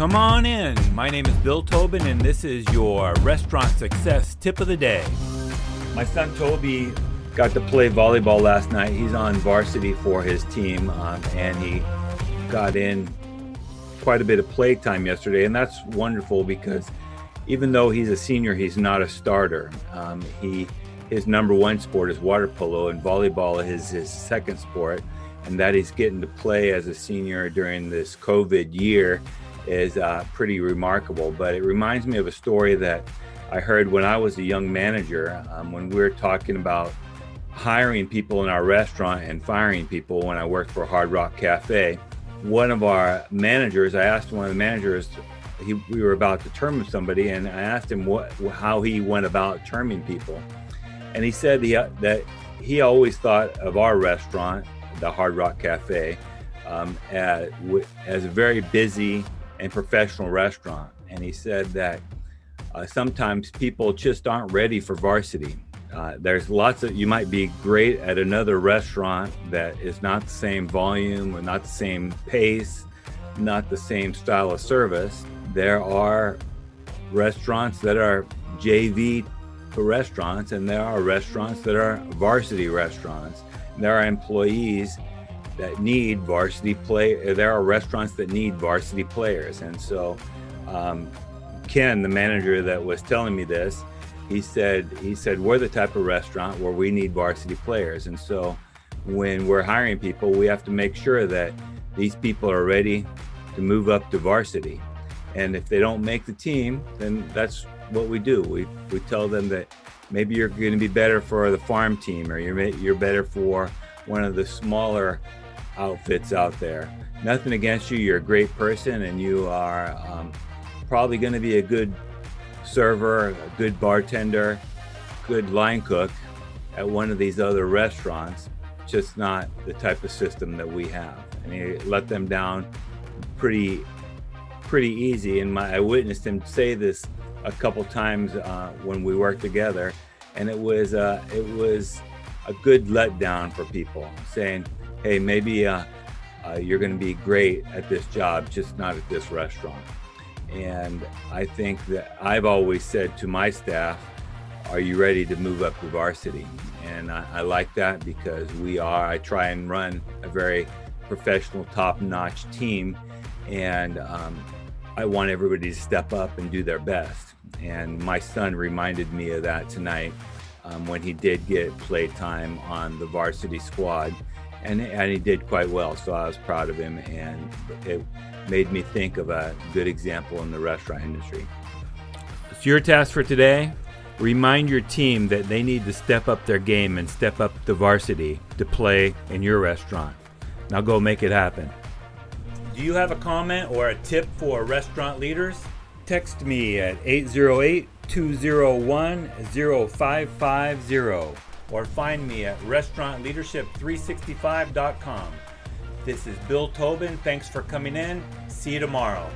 Come on in. My name is Bill Tobin, and this is your restaurant success tip of the day. My son Toby got to play volleyball last night. He's on varsity for his team, and he got in quite a bit of play time yesterday, and that's wonderful because even though he's a senior, he's not a starter. His number one sport is water polo, and volleyball is his second sport, and that he's getting to play as a senior during this COVID year is pretty remarkable. But it reminds me of a story that I heard when I was a young manager, when we were talking about hiring people in our restaurant and firing people when I worked for Hard Rock Cafe. One of our managers, I asked one of the managers, we were about to term somebody, and I asked him how he went about terming people. And he said that he always thought of our restaurant, the Hard Rock Cafe, as a very busy and professional restaurant. And he said that sometimes people just aren't ready for varsity. There's lots of, you might be great at another restaurant that is not the same volume or not the same pace, not the same style of service. There are restaurants that are JV restaurants, and there are restaurants that are varsity restaurants. There are employees that need varsity play. There are restaurants that need varsity players. And so Ken, the manager that was telling me this, he said we're the type of restaurant where we need varsity players. And so when we're hiring people, we have to make sure that these people are ready to move up to varsity. And if they don't make the team, then that's what we do. We tell them that maybe you're going to be better for the farm team, or you're better for one of the smaller outfits out there. Nothing against you. You're a great person, and you are probably going to be a good server, a good bartender, good line cook at one of these other restaurants, just not the type of system that we have. And he let them down pretty easy. And I witnessed him say this a couple times when we worked together, and it was a good letdown for people, saying, hey, maybe you're going to be great at this job, just not at this restaurant. And I think that I've always said to my staff, are you ready to move up to varsity? And I like that because I try and run a very professional, top-notch team, and I want everybody to step up and do their best. And my son reminded me of that tonight when he did get play time on the varsity squad, and he did quite well. So I was proud of him, and it made me think of a good example in the restaurant industry. It's your task for today. Remind your team that they need to step up their game and step up to varsity to play in your restaurant. Now go make it happen. Do you have a comment or a tip for restaurant leaders? Text me at 808-201-0550 or find me at restaurantleadership365.com. This is Bill Tobin. Thanks for coming in. See you tomorrow.